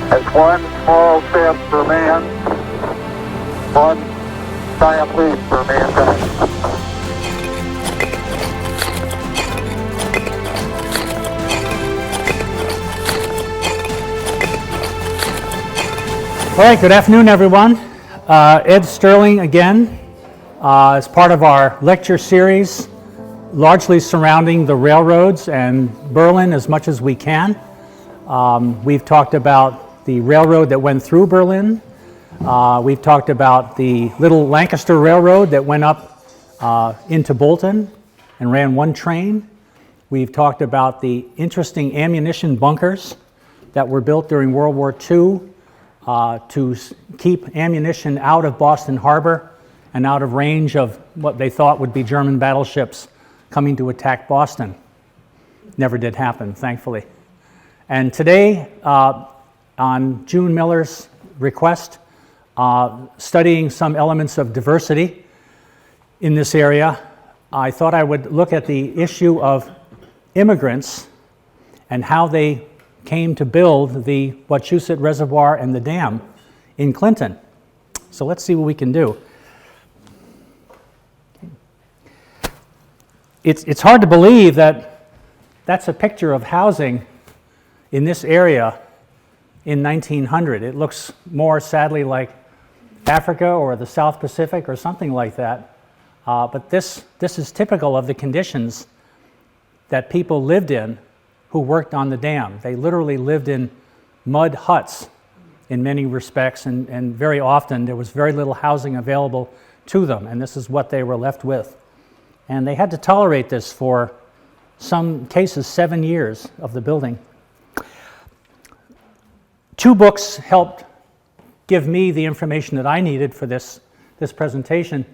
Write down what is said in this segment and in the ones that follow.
It's one small step for man, one giant leap for mankind. All right, good afternoon, everyone. Ed Sterling again, as part of our lecture series, largely surrounding the railroads and Berlin as much as we can. We've talked about the railroad that went through Berlin. We've talked about the Little Lancaster Railroad that went up into Bolton and ran one train. We've talked about the interesting ammunition bunkers that were built during World War II to keep ammunition out of Boston Harbor and out of range of what they thought would be German battleships coming to attack Boston. Never did happen, thankfully. And today, on June Miller's request, studying some elements of diversity in this area, I thought I would look at the issue of immigrants and how they came to build the Wachusett Reservoir and the dam in Clinton. So let's see what we can do. It's hard to believe that that's a picture of housing in this area in 1900. It looks more sadly like Africa or the South Pacific or something like that. But this is typical of the conditions that people lived in who worked on the dam. They literally lived in mud huts in many respects, and very often there was very little housing available to them, and this is what they were left with. And they had to tolerate this for some cases 7 years of the building. Two books helped give me the information that I needed for this presentation.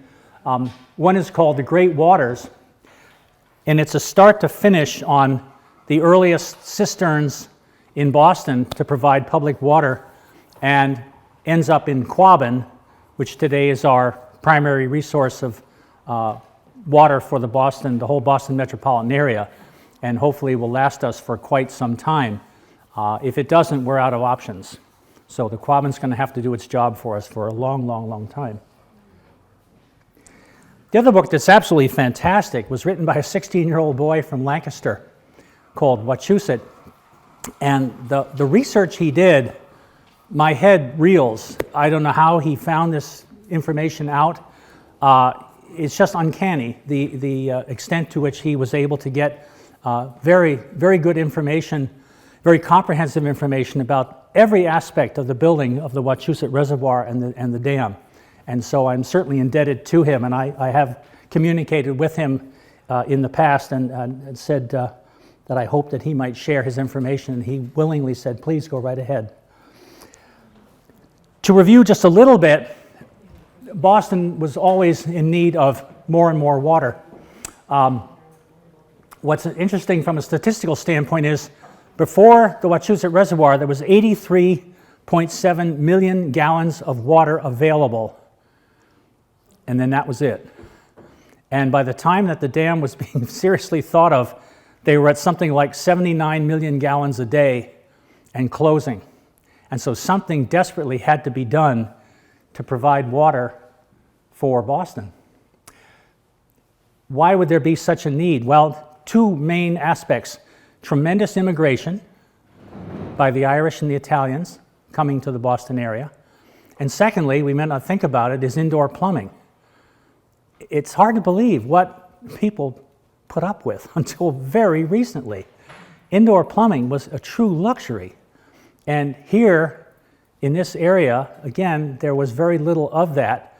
One is called The Great Waters, and it's a start to finish on the earliest cisterns in Boston to provide public water, and ends up in Quabbin, which today is our primary resource of water for the whole Boston metropolitan area, and hopefully will last us for quite some time. If it doesn't, we're out of options. So the Quabbin's going to have to do its job for us for a long, long, long time. The other book that's absolutely fantastic was written by a 16-year-old boy from Lancaster called Wachusett. And the research he did, my head reels. I don't know how he found this information out. It's just uncanny, the extent to which he was able to get very, very good information, very comprehensive information about every aspect of the building of the Wachusett Reservoir and the dam. And so I'm certainly indebted to him, and I have communicated with him in the past and said that I hoped that he might share his information. He willingly said, please go right ahead. To review just a little bit, Boston was always in need of more and more water. What's interesting from a statistical standpoint is before the Wachusett Reservoir, there was 83.7 million gallons of water available, and then that was it. And by the time that the dam was being seriously thought of, they were at something like 79 million gallons a day and closing. And so something desperately had to be done to provide water for Boston. Why would there be such a need? Well, two main aspects. Tremendous immigration by the Irish and the Italians coming to the Boston area. And secondly, we may not think about it, is indoor plumbing. It's hard to believe what people put up with until very recently. Indoor plumbing was a true luxury. And here in this area, again, there was very little of that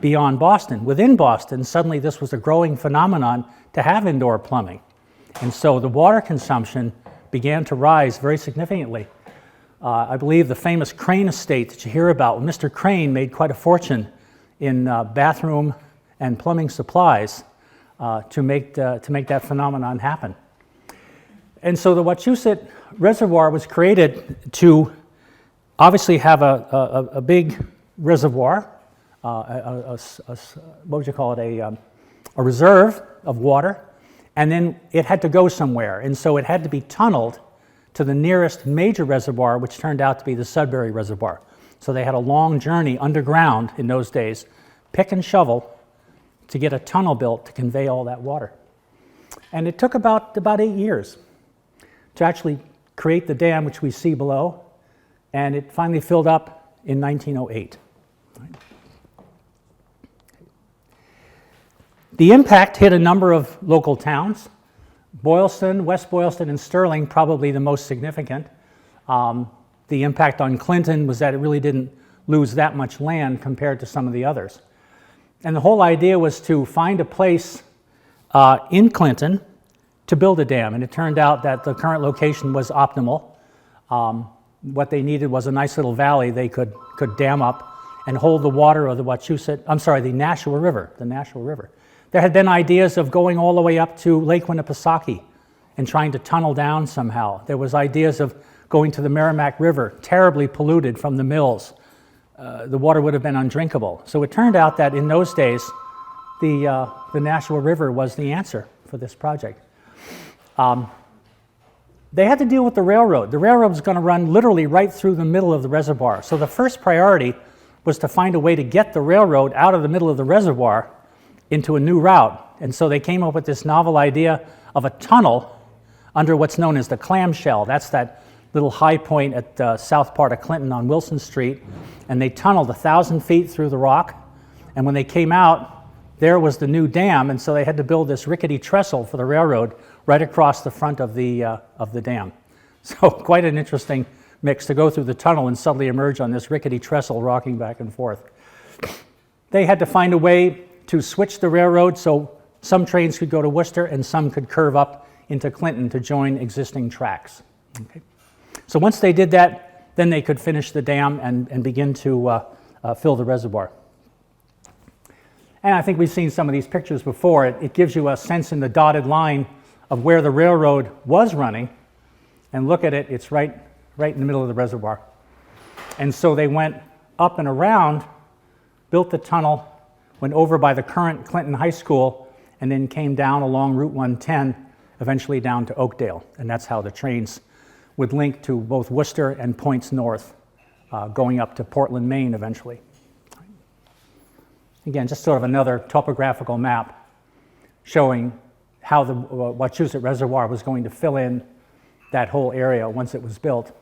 beyond Boston. Within Boston, suddenly this was a growing phenomenon to have indoor plumbing. And so the water consumption began to rise very significantly. I believe the famous Crane estate that you hear about, Mr. Crane made quite a fortune in bathroom and plumbing supplies to make that phenomenon happen. And so the Wachusett Reservoir was created to obviously have a big reservoir, what would you call it, a reserve of water, and then it had to go somewhere, and so it had to be tunneled to the nearest major reservoir, which turned out to be the Sudbury Reservoir. So they had a long journey underground in those days, pick and shovel, to get a tunnel built to convey all that water. And it took about 8 years to actually create the dam, which we see below, and it finally filled up in 1908. The impact hit a number of local towns. Boylston, West Boylston, and Sterling, probably the most significant. The impact on Clinton was that it really didn't lose that much land compared to some of the others. And the whole idea was to find a place in Clinton to build a dam, and it turned out that the current location was optimal. What they needed was a nice little valley they could dam up and hold the water of the Nashua River. There had been ideas of going all the way up to Lake Winnipesaukee and trying to tunnel down somehow. There was ideas of going to the Merrimack River, terribly polluted from the mills. The water would have been undrinkable. So it turned out that in those days, the Nashua River was the answer for this project. They had to deal with the railroad. The railroad was going to run literally right through the middle of the reservoir. So the first priority was to find a way to get the railroad out of the middle of the reservoir into a new route. And so they came up with this novel idea of a tunnel under what's known as the clamshell. That's that little high point at the south part of Clinton on Wilson Street. And they tunneled 1,000 feet through the rock. And when they came out, there was the new dam. And so they had to build this rickety trestle for the railroad right across the front of the dam. So quite an interesting mix to go through the tunnel and suddenly emerge on this rickety trestle rocking back and forth. They had to find a way to switch the railroad so some trains could go to Worcester and some could curve up into Clinton to join existing tracks. Okay. So once they did that, then they could finish the dam and begin to fill the reservoir. And I think we've seen some of these pictures before. It gives you a sense in the dotted line of where the railroad was running. And look at it, it's right in the middle of the reservoir. And so they went up and around, built the tunnel, went over by the current Clinton High School, and then came down along Route 110, eventually down to Oakdale. And that's how the trains would link to both Worcester and points north, going up to Portland, Maine eventually. Again, just sort of another topographical map showing how the Wachusett Reservoir was going to fill in that whole area once it was built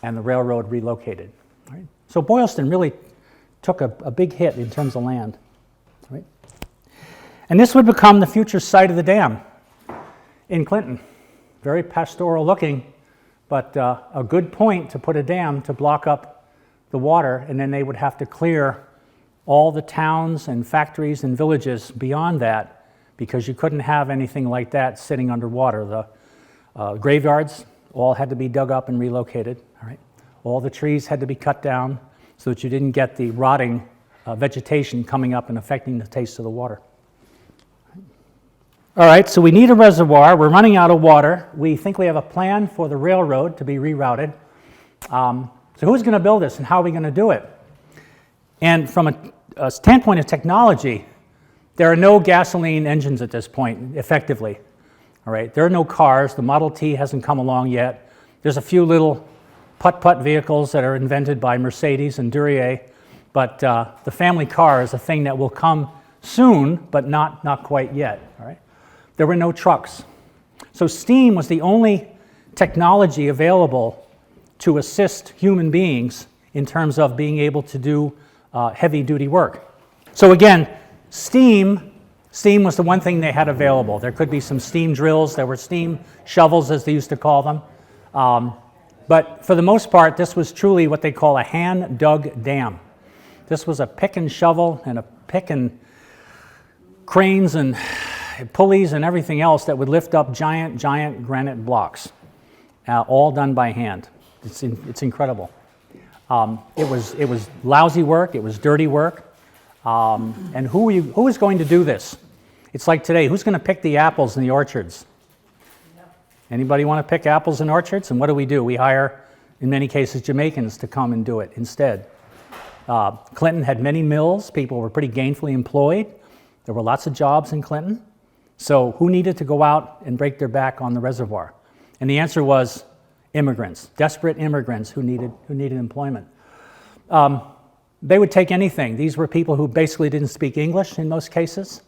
and the railroad relocated. Right? So Boylston really took a big hit in terms of land. Right? And this would become the future site of the dam in Clinton. Very pastoral looking, but a good point to put a dam to block up the water, and then they would have to clear all the towns and factories and villages beyond that because you couldn't have anything like that sitting underwater. The graveyards all had to be dug up and relocated. All right? All the trees had to be cut down so that you didn't get the rotting vegetation coming up and affecting the taste of the water. All right, so we need a reservoir. We're running out of water. We think we have a plan for the railroad to be rerouted. So who's going to build this and how are we going to do it? And from a standpoint of technology, there are no gasoline engines at this point, effectively. All right, there are no cars. The Model T hasn't come along yet. There's a few little putt-putt vehicles that are invented by Mercedes and Duryea, but the family car is a thing that will come soon, but not quite yet. All right, there were no trucks. So steam was the only technology available to assist human beings in terms of being able to do heavy-duty work. So again, steam was the one thing they had available. There could be some steam drills. There were steam shovels, as they used to call them. But for the most part, this was truly what they call a hand-dug dam. This was a pick and shovel and a pick and cranes and pulleys and everything else that would lift up giant granite blocks, all done by hand. It's incredible. It was lousy work. It was dirty work. And who is going to do this? It's like today. Who's going to pick the apples in the orchards? Anybody want to pick apples in orchards? And what do? We hire, in many cases, Jamaicans to come and do it instead. Clinton had many mills. People were pretty gainfully employed. There were lots of jobs in Clinton. So who needed to go out and break their back on the reservoir? And the answer was immigrants, desperate immigrants who needed employment. They would take anything. These were people who basically didn't speak English in most cases.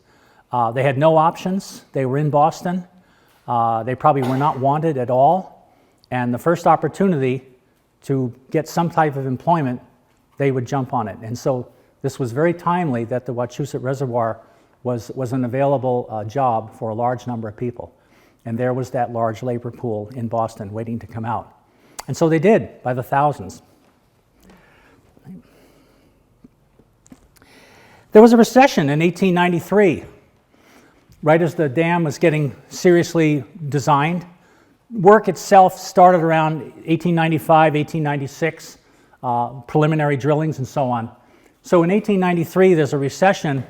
They had no options. They were in Boston. They probably were not wanted at all. And the first opportunity to get some type of employment, they would jump on it. And so this was very timely that the Wachusett Reservoir was an available job for a large number of people. And there was that large labor pool in Boston waiting to come out. And so they did, by the thousands. There was a recession in 1893, right as the dam was getting seriously designed. Work itself started around 1895, 1896, preliminary drillings and so on. So in 1893, there's a recession,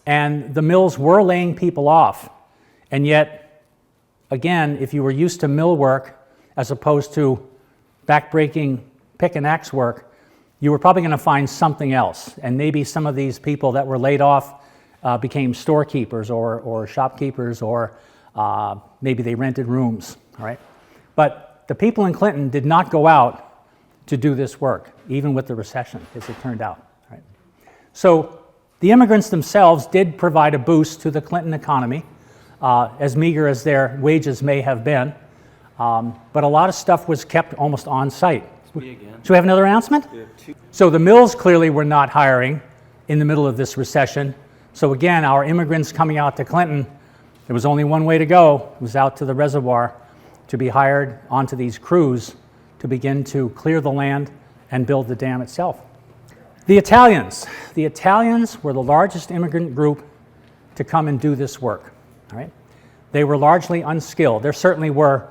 and the mills were laying people off. And yet, again, if you were used to mill work as opposed to backbreaking pick and axe work, you were probably going to find something else. And maybe some of these people that were laid off became storekeepers or shopkeepers, or maybe they rented rooms, all right? But the people in Clinton did not go out to do this work, even with the recession, as it turned out, right? So the immigrants themselves did provide a boost to the Clinton economy, as meager as their wages may have been. But a lot of stuff was kept almost on site. Should we have another announcement? So the mills clearly were not hiring in the middle of this recession. So again, our immigrants coming out to Clinton, there was only one way to go. It was out to the reservoir to be hired onto these crews to begin to clear the land and build the dam itself. The Italians were the largest immigrant group to come and do this work, all right? They were largely unskilled. There certainly were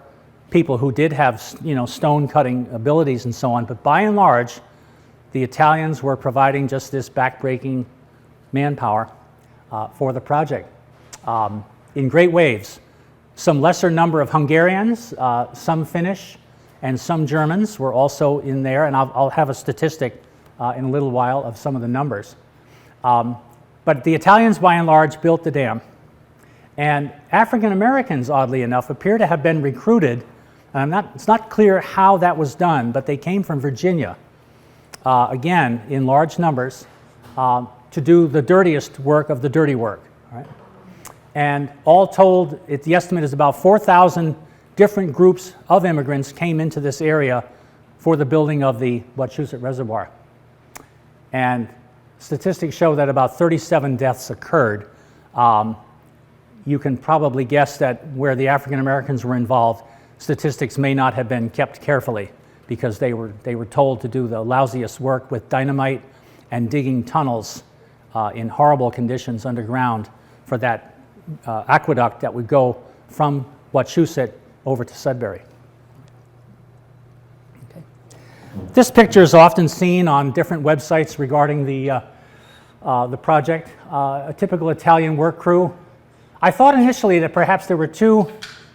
people who did have, stone cutting abilities and so on, but by and large, the Italians were providing just this backbreaking manpower for the project in great waves. Some lesser number of Hungarians, some Finnish, and some Germans were also in there, and I'll have a statistic in a little while of some of the numbers. But the Italians, by and large, built the dam. And African Americans, oddly enough, appear to have been recruited. It's not clear how that was done, but they came from Virginia, again, in large numbers, to do the dirtiest work of the dirty work. Right? And all told, the estimate is about 4,000 different groups of immigrants came into this area for the building of the Wachusett Reservoir. And statistics show that about 37 deaths occurred. You can probably guess that where the African Americans were involved, statistics may not have been kept carefully, because they were told to do the lousiest work with dynamite and digging tunnels in horrible conditions underground for that aqueduct that would go from Wachusett over to Sudbury. Okay. This picture is often seen on different websites regarding the project. A typical Italian work crew. I thought initially that perhaps there were two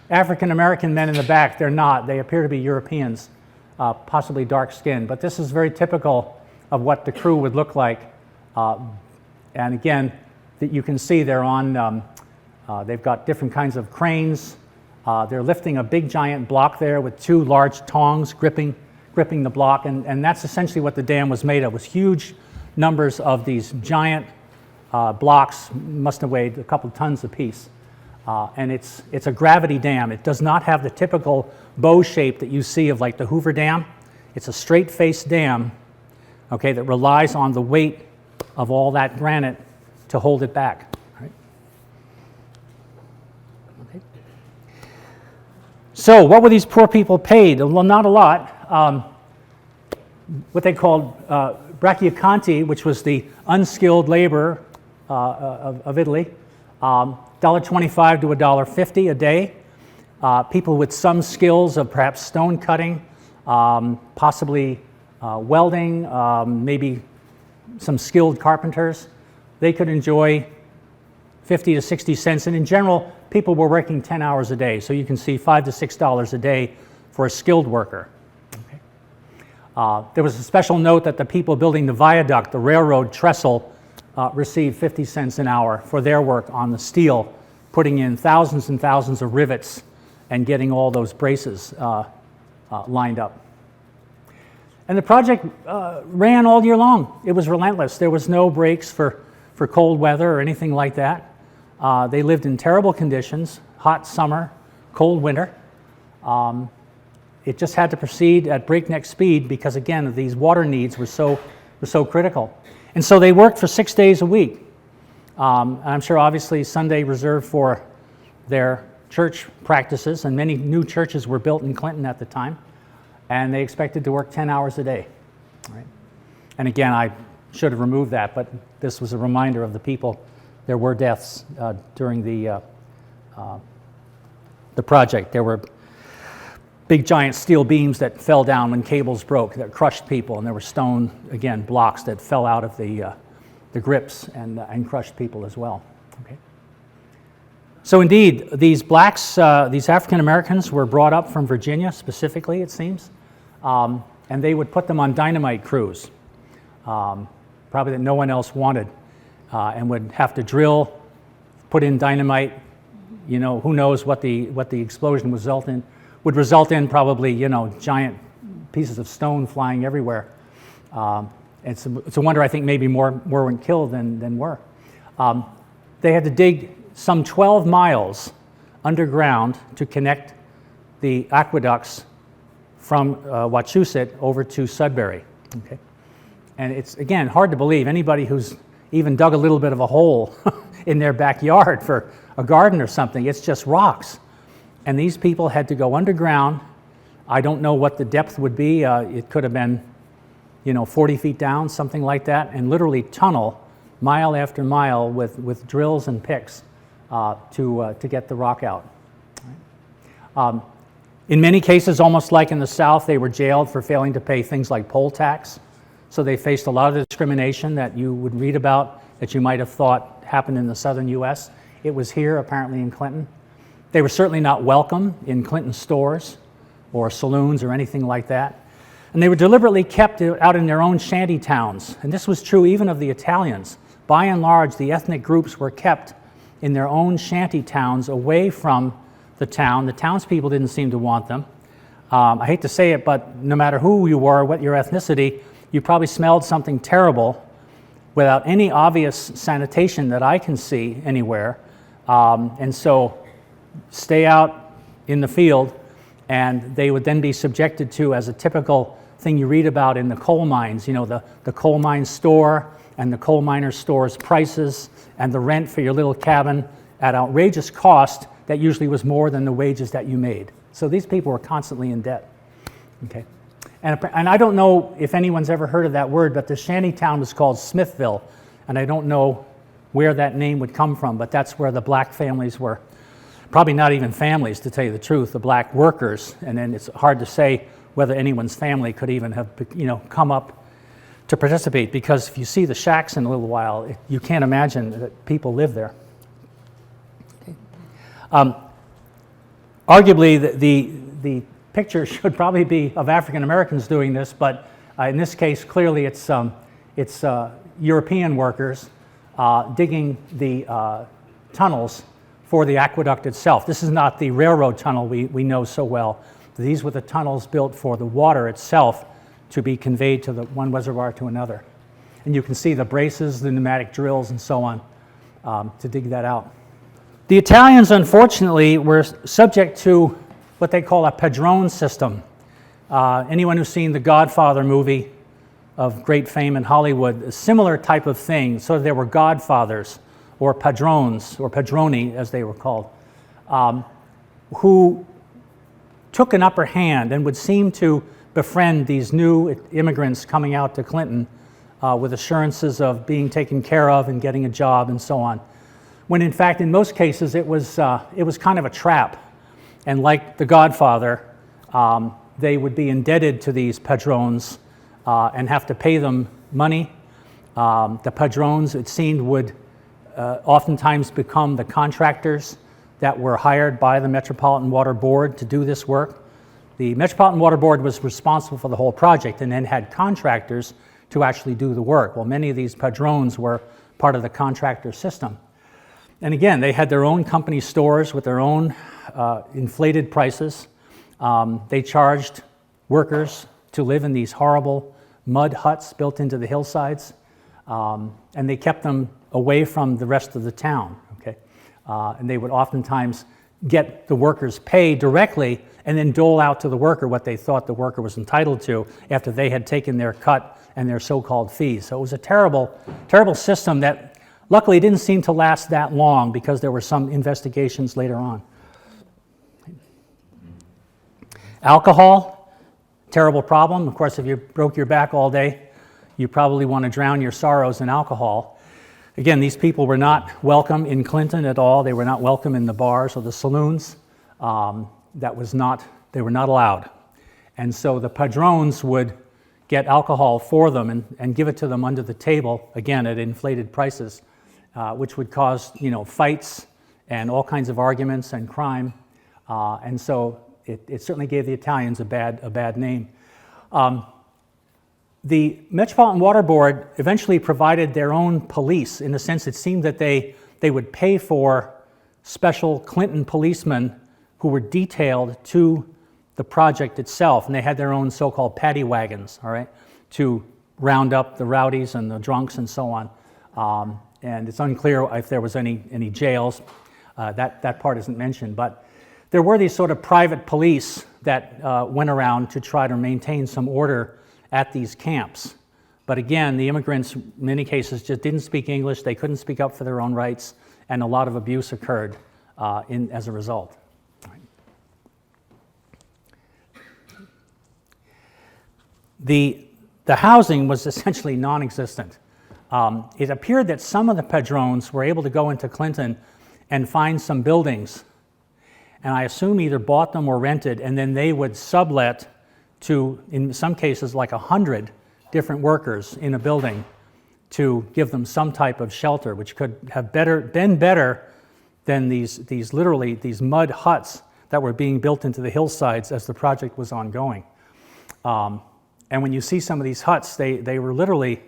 African American men in the back. They're not. They appear to be Europeans, possibly dark skinned. But this is very typical of what the crew would look like. And again, you can see they're on, they've got different kinds of cranes. They're lifting a big giant block there with two large tongs gripping the block. And that's essentially what the dam was made of, was huge numbers of these giant blocks, must have weighed a couple tons apiece. And it's a gravity dam. It does not have the typical bow shape that you see of like the Hoover Dam. It's a straight-faced dam, okay, that relies on the weight of all that granite to hold it back. Right? Okay. So what were these poor people paid? Well, not a lot. What they called bracciacanti, which was the unskilled labor of Italy, $1.25 to $1.50 a day. People with some skills of perhaps stone cutting, possibly welding, maybe some skilled carpenters, they could enjoy 50 to 60 cents. And in general, people were working 10 hours a day. So you can see $5 to $6 a day for a skilled worker. Okay. There was a special note that the people building the viaduct, the railroad trestle, received 50 cents an hour for their work on the steel, putting in thousands and thousands of rivets and getting all those braces lined up. And the project ran all year long. It was relentless. There was no breaks for cold weather or anything like that. They lived in terrible conditions, hot summer, cold winter. It just had to proceed at breakneck speed because, again, these water needs were so critical. And so they worked for 6 days a week. And I'm sure, obviously, Sunday reserved for their church practices, and many new churches were built in Clinton at the time, and they expected to work 10 hours a day. Right? And again, I should have removed that, but this was a reminder of the people. There were deaths during the project. There were big giant steel beams that fell down when cables broke that crushed people, and there were stone, again, blocks that fell out of the grips and crushed people as well. Okay. So indeed, these blacks, these African Americans were brought up from Virginia specifically, it seems, and they would put them on dynamite crews, probably that no one else wanted, and would have to drill, put in dynamite. You know, who knows what the explosion would result in, probably, you know, giant pieces of stone flying everywhere. It's a wonder, I think, maybe more were killed than were. They had to dig some 12 miles underground to connect the aqueducts from Wachusett over to Sudbury. Okay. And it's, again, hard to believe anybody who's even dug a little bit of a hole in their backyard for a garden or something. It's just rocks. And these people had to go underground. I don't know what the depth would be. It could have been, you know, 40 feet down, something like that, and literally tunnel mile after mile with drills and picks to get the rock out. In many cases, almost like in the South, they were jailed for failing to pay things like poll tax. So they faced a lot of the discrimination that you would read about that you might have thought happened in the southern U.S. It was here, apparently, in Clinton. They were certainly not welcome in Clinton stores or saloons or anything like that. And they were deliberately kept out in their own shanty towns. And this was true even of the Italians. By and large, the ethnic groups were kept in their own shanty towns away from the town. The townspeople didn't seem to want them. I hate to say it, but no matter who you were, what your ethnicity, you probably smelled something terrible without any obvious sanitation that I can see anywhere. And so stay out in the field, and they would then be subjected to, as a typical thing you read about in the coal mines, you know, the coal mine store and the coal miner store's prices and the rent for your little cabin at outrageous cost that usually was more than the wages that you made. So these people were constantly in debt. Okay. And I don't know if anyone's ever heard of that word, but the shanty town was called Smithville, and I don't know where that name would come from, but that's where the black families were. Probably not even families, to tell you the truth, the black workers, and then it's hard to say whether anyone's family could even have, you know, come up to participate, because if you see the shacks in a little while, you can't imagine that people live there. Okay. Arguably, the picture should probably be of African Americans doing this, but in this case, clearly it's European workers digging the tunnels for the aqueduct itself. This is not the railroad tunnel we know so well. These were the tunnels built for the water itself to be conveyed to the one reservoir to another. And you can see the braces, the pneumatic drills, and so on to dig that out. The Italians, unfortunately, were subject to what they call a Padrone system. Anyone who's seen the Godfather movie of great fame in Hollywood, a similar type of thing. So there were godfathers, or padrones, or padroni as they were called, who took an upper hand and would seem to befriend these new immigrants coming out to Clinton with assurances of being taken care of and getting a job and so on. When in fact, in most cases, it was kind of a trap. And like the Godfather, they would be indebted to these padrones and have to pay them money. The padrones, it seemed, would oftentimes become the contractors that were hired by the Metropolitan Water Board to do this work. The Metropolitan Water Board was responsible for the whole project and then had contractors to actually do the work. Well, many of these padrones were part of the contractor system. And again, they had their own company stores with their own inflated prices. They charged workers to live in these horrible mud huts built into the hillsides, and they kept them away from the rest of the town. Okay, and they would oftentimes get the workers' pay directly and then dole out to the worker what they thought the worker was entitled to after they had taken their cut and their so-called fees. So it was a terrible, terrible system that luckily didn't seem to last that long because there were some investigations later on. Alcohol, terrible problem. Of course, if you broke your back all day, you probably want to drown your sorrows in alcohol. Again, these people were not welcome in Clinton at all. They were not welcome in the bars or the saloons. They were not allowed. And so the Padrones would get alcohol for them and give it to them under the table, again, at inflated prices, which would cause, fights and all kinds of arguments and crime. And so it certainly gave the Italians a bad name. The Metropolitan Water Board eventually provided their own police. In a sense, it seemed that they would pay for special Clinton policemen who were detailed to the project itself, and they had their own so-called paddy wagons, all right, to round up the rowdies and the drunks and so on. And it's unclear if there was any jails. That part isn't mentioned, but there were these sort of private police that went around to try to maintain some order at these camps. But again, the immigrants, in many cases, just didn't speak English. They couldn't speak up for their own rights, and a lot of abuse occurred as a result. The housing was essentially non-existent. It appeared that some of the Padrones were able to go into Clinton and find some buildings, and I assume either bought them or rented, and then they would sublet to, in some cases, like 100 different workers in a building to give them some type of shelter, which could have been better than these mud huts that were being built into the hillsides as the project was ongoing. And when you see some of these huts, they were literally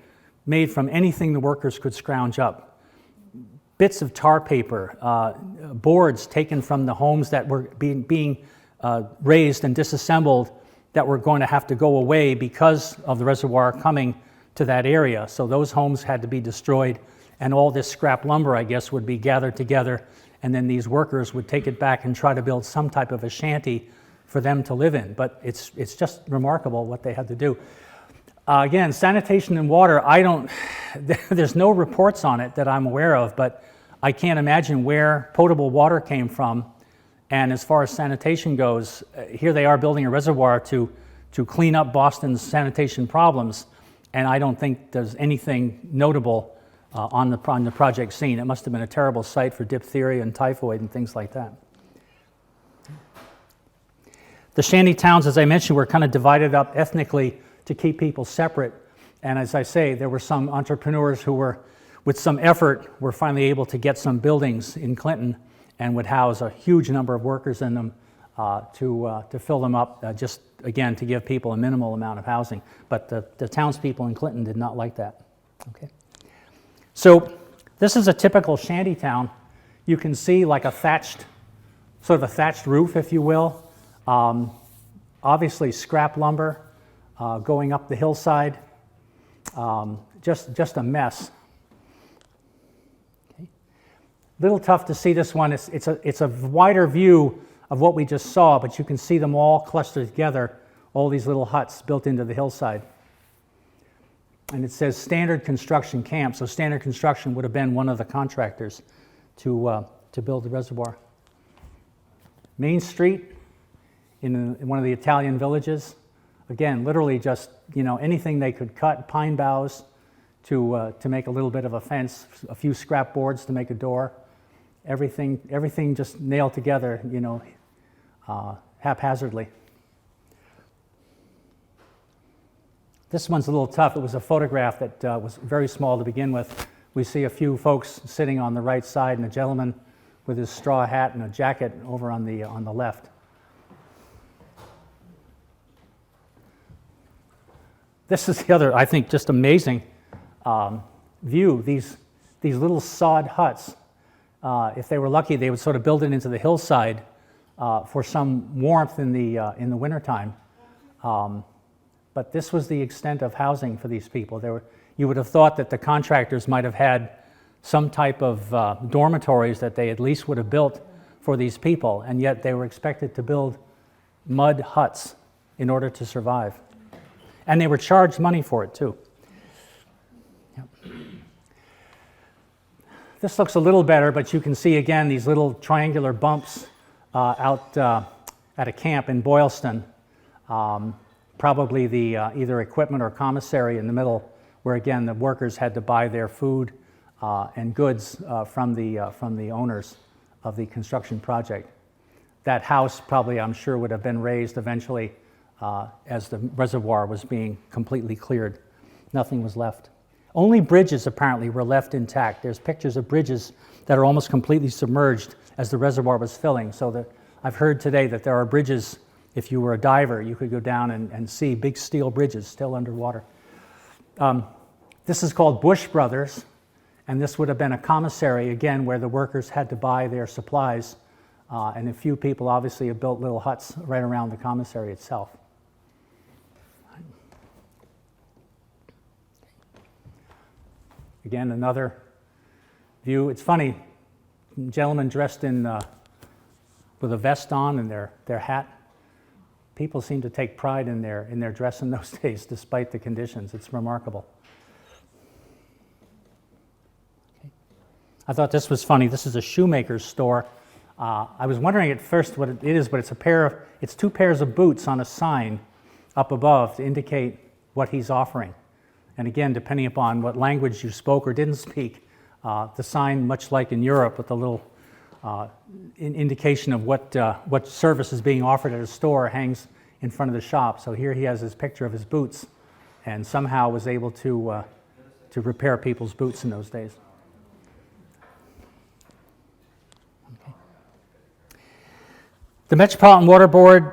made from anything the workers could scrounge up. Bits of tar paper, boards taken from the homes that were being raised and disassembled that were going to have to go away because of the reservoir coming to that area. So those homes had to be destroyed, and all this scrap lumber, I guess, would be gathered together, and then these workers would take it back and try to build some type of a shanty for them to live in. But it's just remarkable what they had to do. Again, sanitation and water, there's no reports on it that I'm aware of, but I can't imagine where potable water came from. And as far as sanitation goes, here they are building a reservoir to clean up Boston's sanitation problems, and I don't think there's anything notable on the project scene. It must have been a terrible site for diphtheria and typhoid and things like that. The shanty towns, as I mentioned, were kind of divided up ethnically to keep people separate. And as I say, there were some entrepreneurs who were, with some effort, were finally able to get some buildings in Clinton and would house a huge number of workers in them to fill them up, just again to give people a minimal amount of housing. But the townspeople in Clinton did not like that. Okay. So this is a typical shanty town. You can see like a thatched roof, if you will. Obviously scrap lumber going up the hillside. Just a mess. Little tough to see this one. It's a wider view of what we just saw, but you can see them all clustered together, all these little huts built into the hillside. And it says Standard Construction Camp, so Standard Construction would have been one of the contractors to build the reservoir. Main Street in one of the Italian villages. Again, literally just anything they could cut, pine boughs to make a little bit of a fence, a few scrap boards to make a door. Everything just nailed together, haphazardly. This one's a little tough. It was a photograph that was very small to begin with. We see a few folks sitting on the right side and a gentleman with his straw hat and a jacket over on the left. This is the other, I think, just amazing view. These little sod huts. If they were lucky, they would sort of build it into the hillside for some warmth in the wintertime. But this was the extent of housing for these people. You would have thought that the contractors might have had some type of dormitories that they at least would have built for these people, and yet they were expected to build mud huts in order to survive. And they were charged money for it too. Yep. This looks a little better, but you can see again these little triangular bumps out at a camp in Boylston. Probably the either equipment or commissary in the middle, where again the workers had to buy their food and goods from the owners of the construction project. That house probably, I'm sure, would have been raised eventually as the reservoir was being completely cleared. Nothing was left. Only bridges apparently were left intact. There's pictures of bridges that are almost completely submerged as the reservoir was filling. So I've heard today that there are bridges, if you were a diver, you could go down and see big steel bridges still underwater. This is called Bush Brothers, and this would have been a commissary, again, where the workers had to buy their supplies, and a few people obviously have built little huts right around the commissary itself. Again, another view. It's funny, gentlemen dressed in with a vest on and their hat. People seem to take pride in their dress in those days, despite the conditions. It's remarkable. Okay. I thought this was funny. This is a shoemaker's store. I was wondering at first what it is, but it's two pairs of boots on a sign up above to indicate what he's offering. And again, depending upon what language you spoke or didn't speak, the sign, much like in Europe, with a little indication of what service is being offered at a store, hangs in front of the shop. So here he has his picture of his boots, and somehow was able to repair people's boots in those days. Okay. The Metropolitan Water Board,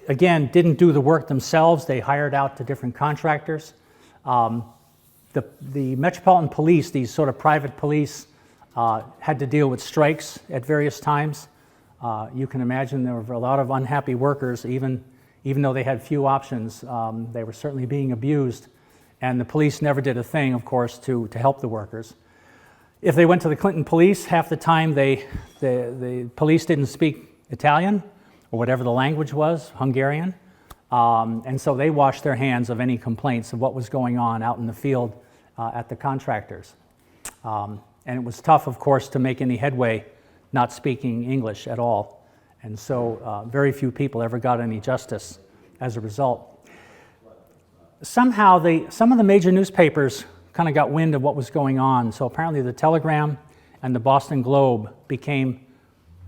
again, didn't do the work themselves. They hired out to different contractors. The Metropolitan Police, these sort of private police, had to deal with strikes at various times. You can imagine there were a lot of unhappy workers, even though they had few options. They were certainly being abused, and the police never did a thing, of course, to help the workers. If they went to the Clinton police, half the time the police didn't speak Italian, or whatever the language was, Hungarian. And so they washed their hands of any complaints of what was going on out in the field at the contractors. And it was tough, of course, to make any headway not speaking English at all. And so very few people ever got any justice as a result. Somehow, some of the major newspapers kind of got wind of what was going on. So apparently the Telegram and the Boston Globe became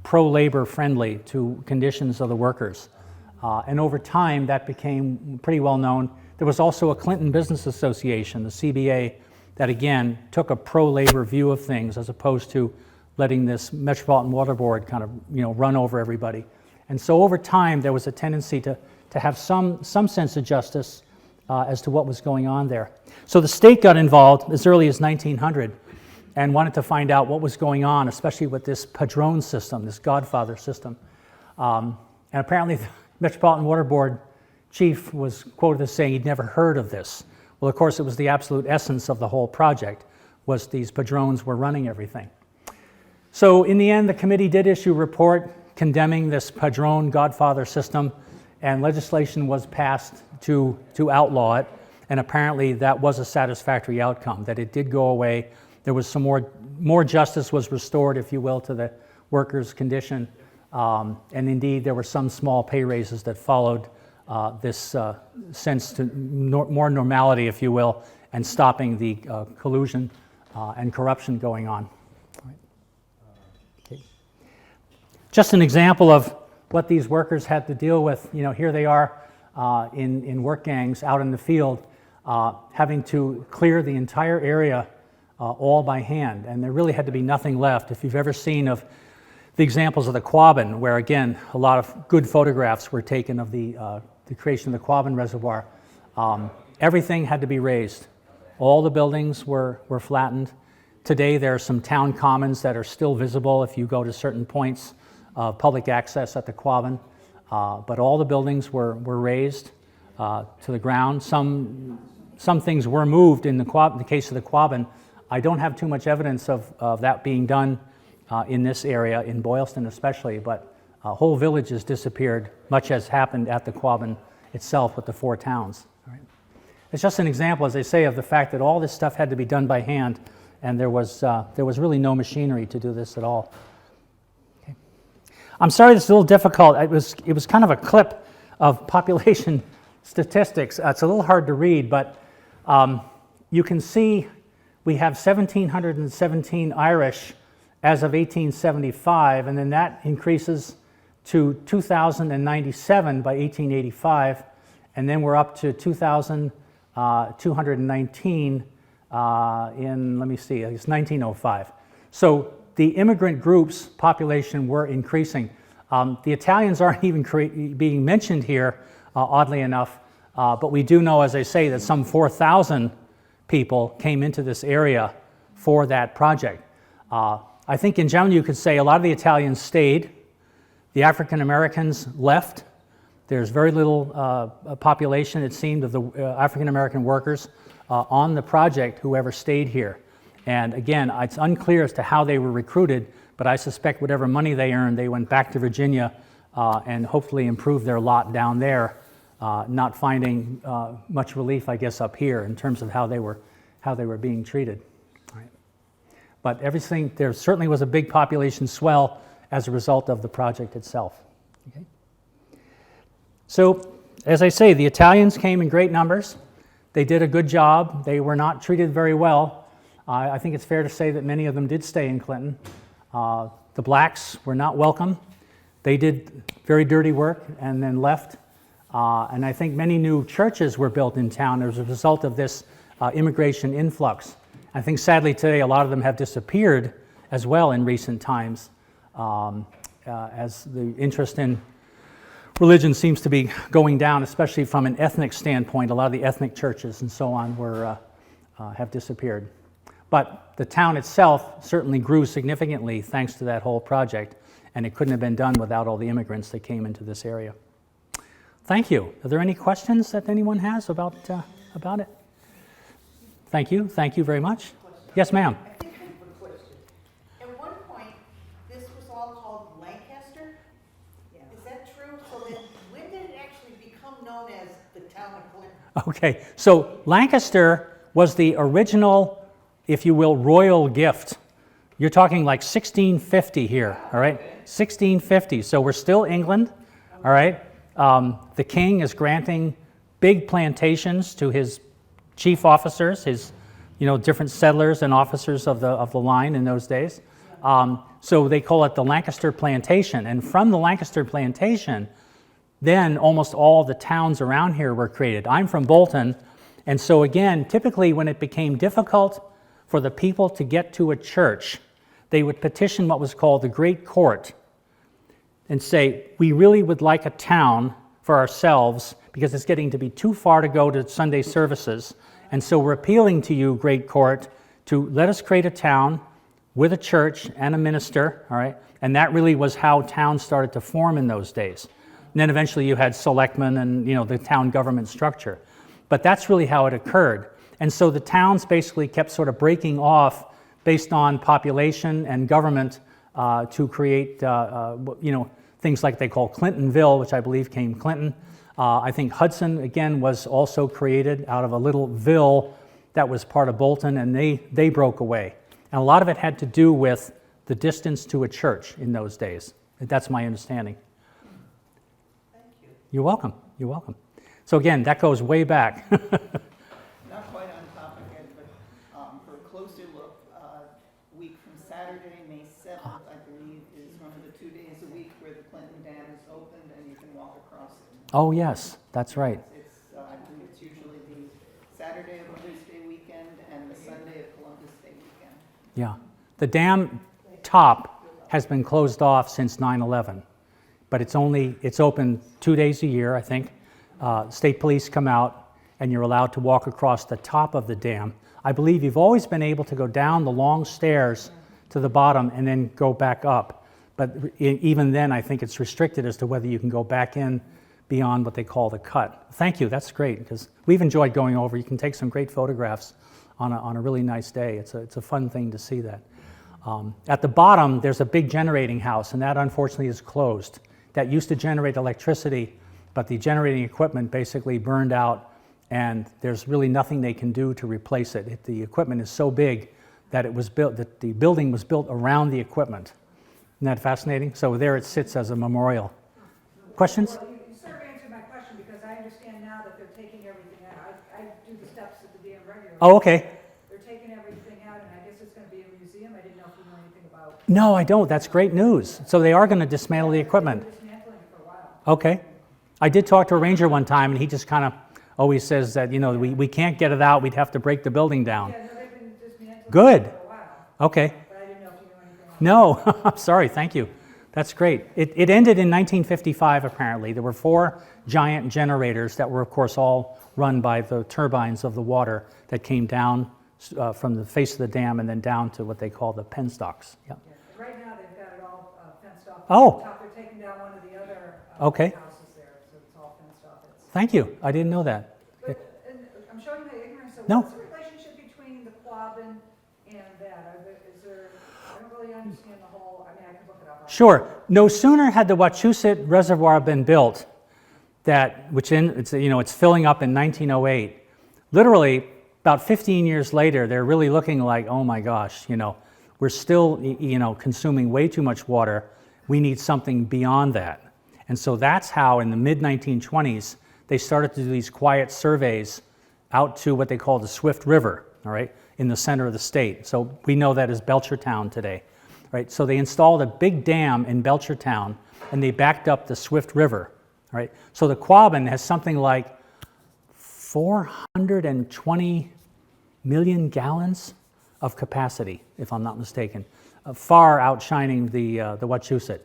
pro-labor friendly to conditions of the workers. And over time, that became pretty well known. There was also a Clinton Business Association, the CBA, that again took a pro-labor view of things as opposed to letting this Metropolitan Water Board kind of run over everybody. And so over time, there was a tendency to have some sense of justice as to what was going on there. So the state got involved as early as 1900 and wanted to find out what was going on, especially with this Padrone system, this Godfather system. And apparently the Metropolitan Water Board chief was quoted as saying he'd never heard of this. Well, of course, it was the absolute essence of the whole project, was these Padrones were running everything. So in the end, the committee did issue a report condemning this Padrone Godfather system, and legislation was passed to outlaw it, and apparently that was a satisfactory outcome, that it did go away. There was some more justice was restored, if you will, to the workers' condition, and indeed there were some small pay raises that followed this sense to more normality, if you will, and stopping the collusion and corruption going on. Okay. Just an example of what these workers had to deal with. Here they are in work gangs out in the field, having to clear the entire area all by hand, and there really had to be nothing left. If you've ever seen of the examples of the Quabbin, where again a lot of good photographs were taken of the creation of the Quabbin Reservoir, everything had to be raised. All the buildings were flattened. Today there are some town commons that are still visible if you go to certain points of public access at the Quabbin, but all the buildings were raised. to the ground. Some things were moved in the case of the Quabbin. I don't have too much evidence of that being done in this area, in Boylston especially, but whole villages disappeared, much as happened at the Quabbin itself with the 4 towns. All right. It's just an example, as I say, of the fact that all this stuff had to be done by hand, and there was really no machinery to do this at all. Okay. I'm sorry this is a little difficult. It was kind of a clip of population statistics. It's a little hard to read, but you can see we have 1,717 Irish as of 1875, and then that increases to 2,097 by 1885, and then we're up to 2,219 in, let me see, it's 1905. So the immigrant group's population were increasing. The Italians aren't even being mentioned here, oddly enough, but we do know, as I say, that some 4,000 people came into this area for that project. I think in general you could say a lot of the Italians stayed, the African Americans left. There's very little population, it seemed, of the African American workers on the project who ever stayed here. And again, it's unclear as to how they were recruited, but I suspect whatever money they earned, they went back to Virginia and hopefully improved their lot down there, not finding much relief, I guess, up here in terms of how they were being treated. All right. But everything, there certainly was a big population swell as a result of the project itself. Okay. So, as I say, the Italians came in great numbers. They did a good job. They were not treated very well. I think it's fair to say that many of them did stay in Clinton. The blacks were not welcome. They did very dirty work and then left. And I think many new churches were built in town as a result of this immigration influx. I think sadly today a lot of them have disappeared as well in recent times, as the interest in religion seems to be going down, especially from an ethnic standpoint. A lot of the ethnic churches and so on have disappeared. But the town itself certainly grew significantly thanks to that whole project, and it couldn't have been done without all the immigrants that came into this area. Thank you. Are there any questions that anyone has about it? Thank you. Thank you very much. Yes, ma'am. I think I have a question. At one point, this was all called Lancaster. Is that true? So then, when did it actually become known as the town of Clinton? Okay, so Lancaster was the original, if you will, royal gift. You're talking like 1650 here, all right? 1650, so we're still England, all right? The king is granting big plantations to his chief officers, his different settlers and officers of the line in those days. So they call it the Lancaster Plantation. And from the Lancaster Plantation, then almost all the towns around here were created. I'm from Bolton, and so again, typically when it became difficult for the people to get to a church, they would petition what was called the Great Court and say, we really would like a town for ourselves because it's getting to be too far to go to Sunday services. And so we're appealing to you, Great Court, to let us create a town with a church and a minister, all right? And that really was how towns started to form in those days. And then eventually you had selectmen and, the town government structure. But that's really how it occurred. And so the towns basically kept sort of breaking off based on population and government to create, things like they call Clintonville, which I believe came Clinton. I think Hudson, again, was also created out of a little ville that was part of Bolton, and they broke away. And a lot of it had to do with the distance to a church in those days. That's my understanding. Thank you. You're welcome. You're welcome. So again, that goes way back. Not quite on topic yet, but for a closer look, week from Saturday, May 7th, I believe, is one of the 2 days a week where the Clinton Dam is opened and you can walk across it. Oh yes, that's right. I believe it's usually the Saturday of Mother's Day weekend and the Sunday of Columbus Day weekend. Yeah. The dam top has been closed off since 9/11, but it's open 2 days a year, I think. State police come out and you're allowed to walk across the top of the dam. I believe you've always been able to go down the long stairs to the bottom and then go back up. But even then, I think it's restricted as to whether you can go back in beyond what they call the cut. Thank you, that's great, because we've enjoyed going over. You can take some great photographs on a really nice day. It's a fun thing to see that. At the bottom, there's a big generating house, and that unfortunately is closed. That used to generate electricity, but the generating equipment basically burned out, and there's really nothing they can do to replace it. The equipment is so big that that the building was built around the equipment. Isn't that fascinating? So there it sits as a memorial. Questions? Well, you sort of answered my question, because I understand now that they're taking everything out. I do the steps at the dam regularly. Oh, okay. They're taking everything out, and I guess it's going to be a museum. I didn't know if you knew anything about. No, I don't. That's great news. So they are going to dismantle the equipment. They've been dismantling it for a while. Okay. I did talk to a ranger one time, and he just kind of always says that, we can't get it out. We'd have to break the building down. Yeah, no, they've been dismantling Good. it for a while. Okay. But I didn't know if you knew anything about No, I'm sorry. Thank you. That's great. It ended in 1955, apparently. There were 4 giant generators that were, of course, all run by the turbines of the water that came down from the face of the dam and then down to what they call the penstocks. Yeah. it. Yeah. Right now, they've got it all fenced off. Oh. They're taking down one of the other Okay. houses there, so it's all fenced off. Thank you. I didn't know that. But, and I'm showing my ignorance, so No. what's the relationship between the Quabbin and that? Is there, I don't really understand the whole, I mean, I can look it up. Sure. No sooner had the Wachusett Reservoir been built, it's filling up in 1908. Literally, about 15 years later, they're really looking like, oh my gosh, we're still, consuming way too much water. We need something beyond that. And so that's how, in the mid-1920s, they started to do these quiet surveys out to what they call the Swift River, all right, in the center of the state. So we know that as Belchertown today, right? So they installed a big dam in Belchertown, and they backed up the Swift River, all right? So the Quabbin has something like 420 million gallons of capacity, if I'm not mistaken, far outshining the Wachusett.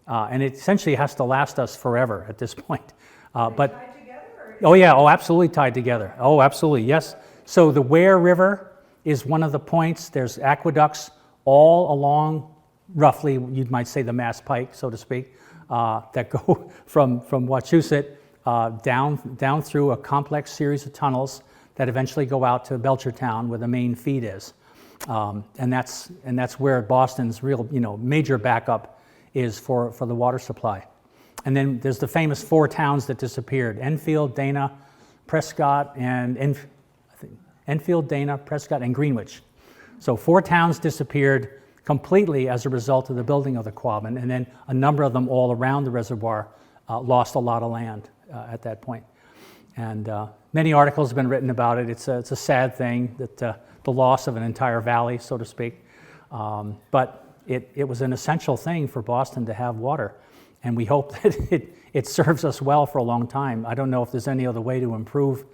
And it essentially has to last us forever at this point. But Tied together, or? oh yeah, absolutely tied together. Oh, absolutely, yes. So the Ware River is one of the points. There's aqueducts all along, roughly, you might say the Mass Pike, so to speak, that go from Wachusett down through a complex series of tunnels that eventually go out to Belchertown, where the main feed is. And that's where Boston's real, major backup is for the water supply. And then there's the famous 4 towns that disappeared: Enfield, Dana, Prescott, and Greenwich. So 4 towns disappeared completely as a result of the building of the Quabbin, and then a number of them all around the reservoir lost a lot of land at that point. And many articles have been written about it. It's a sad thing, that the loss of an entire valley, so to speak. But it was an essential thing for Boston to have water, and we hope that it serves us well for a long time. I don't know if there's any other way to improve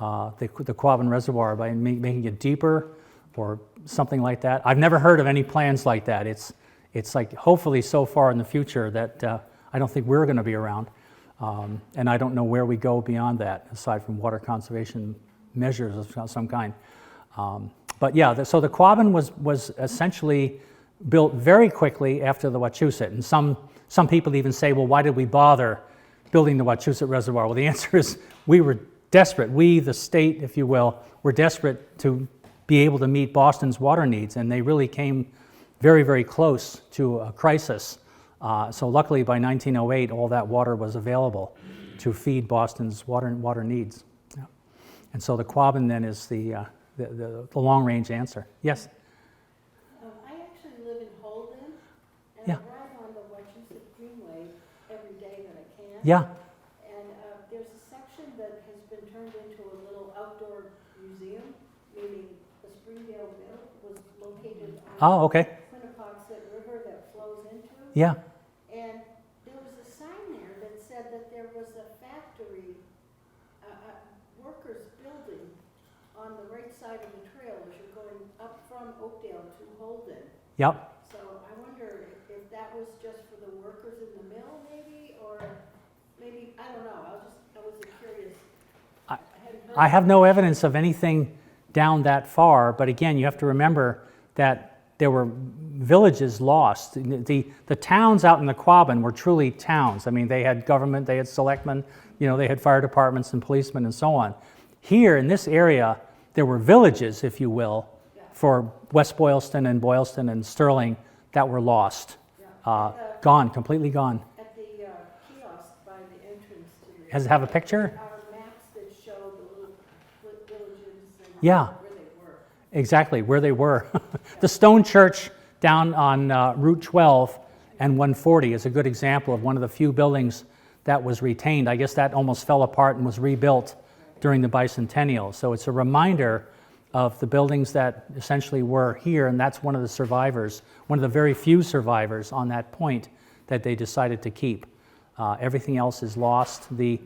the Quabbin Reservoir by making it deeper or something like that. I've never heard of any plans like that. It's like hopefully so far in the future that I don't think we're going to be around, and I don't know where we go beyond that aside from water conservation measures of some kind. But yeah, so the Quabbin was essentially built very quickly after the Wachusett, and some people even say, well, why did we bother building the Wachusett Reservoir? Well, the answer is we were desperate. We, the state, if you will, were desperate to be able to meet Boston's water needs, and they really came very, very close to a crisis. So luckily, by 1908, all that water was available to feed Boston's water needs. Yeah. And so the Quabbin then is the long-range answer. Yes? I actually live in Holden, and Yeah. I ride on the Wachusett Greenway every day that I can. Yeah. And there's a section that has been turned into a little outdoor museum, meaning the Springdale Mill was located on Oh, okay. the Quinnipoxet River that flows into. Yeah. And there was a sign there that said that there was a factory, workers building on the right side of the trail as you're going up from Oakdale to Holden. Yep. So I wonder if that was just for the workers in the mill maybe, or maybe, I don't know, I was curious. I have no evidence of anything down that far, but again, you have to remember that there were villages lost. The towns out in the Quabbin were truly towns. I mean, they had government, they had selectmen, You know, they had fire departments and policemen and so on. Here in this area, there were villages, if you will, for West Boylston and Sterling that were lost. Gone, completely gone. At the kiosk by the entrance to the. Does it have a picture? Our maps that show the little villages and Yeah. where they were. Exactly, where they were. The stone church down on Route 12 and 140 is a good example of one of the few buildings that was retained. I guess that almost fell apart and was rebuilt during the bicentennial. So it's a reminder of the buildings that essentially were here, and that's one of the survivors, one of the very few survivors on that point that they decided to keep. Everything else is lost. The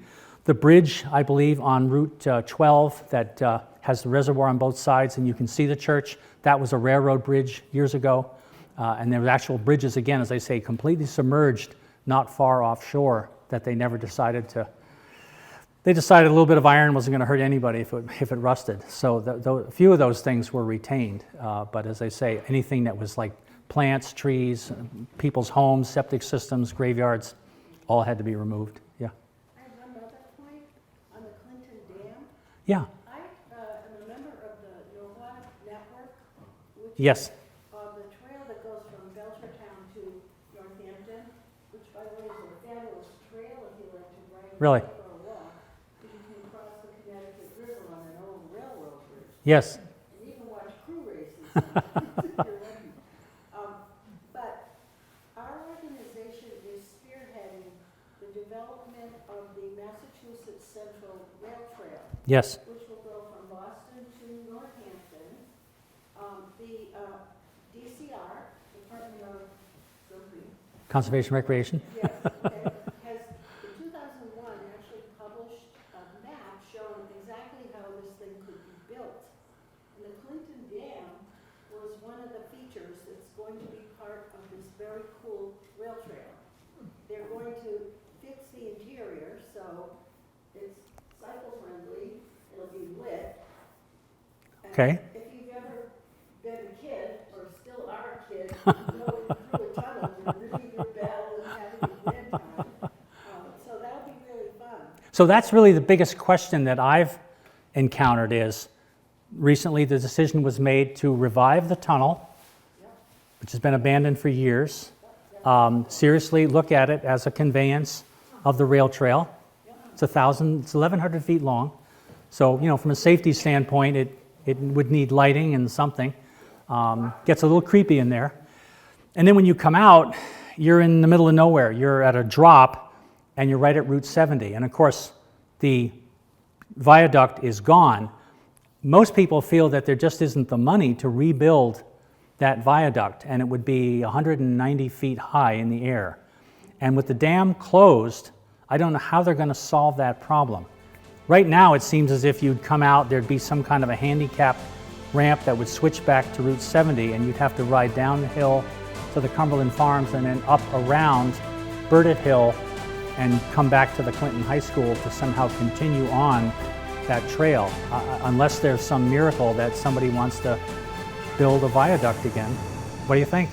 bridge, I believe, on Route 12 that has the reservoir on both sides, and you can see the church, that was a railroad bridge years ago. And there were actual bridges, again, as I say, completely submerged, not far offshore, that they never decided to. They decided a little bit of iron wasn't going to hurt anybody if it rusted. So a few of those things were retained. But as I say, anything that was like plants, trees, people's homes, septic systems, graveyards, all had to be removed. Yeah. I have one other point on the Clinton Dam. Yeah. I am a member of the NOAA network, which Yes. is on the trail that goes from Belchertown to Northampton, which by the way is a fabulous trail if you like to ride Really? for a walk. You can cross the Connecticut River on an old railroad bridge. Yes. And you can watch crew races. if you're lucky. But our organization is spearheading the development of the Massachusetts Central Rail Trail, Yes. which will go from Boston to Northampton. The DCR, Department of Conservation Recreation. Yes, has in 2001 actually published a map showing exactly how this thing could be built. And the Clinton Dam was one of the features that's going to be part of this very cool rail trail. They're going to fix the interior so it's cycle friendly, it'll be lit. And Okay. if you've ever been a kid, or still are a kid, going through a tunnel and ringing your bell and having a grand time. So that'll be really fun. So that's really the biggest question that I've encountered is, recently the decision was made to revive the tunnel, which has been abandoned for years. Seriously look at it as a conveyance of the rail trail. It's 1,100 feet long. So, you know, from a safety standpoint, it would need lighting and something. Gets a little creepy in there. And then when you come out, you're in the middle of nowhere. You're at a drop, and you're right at Route 70. And of course, the viaduct is gone. Most people feel that there just isn't the money to rebuild that viaduct, and it would be 190 feet high in the air. And with the dam closed, I don't know how they're going to solve that problem. Right now, it seems as if you'd come out, there'd be some kind of a handicap ramp that would switch back to Route 70, and you'd have to ride down the hill to the Cumberland Farms and then up around Burdett Hill and come back to the Clinton High School to somehow continue on that trail, unless there's some miracle that somebody wants to build a viaduct again. What do you think?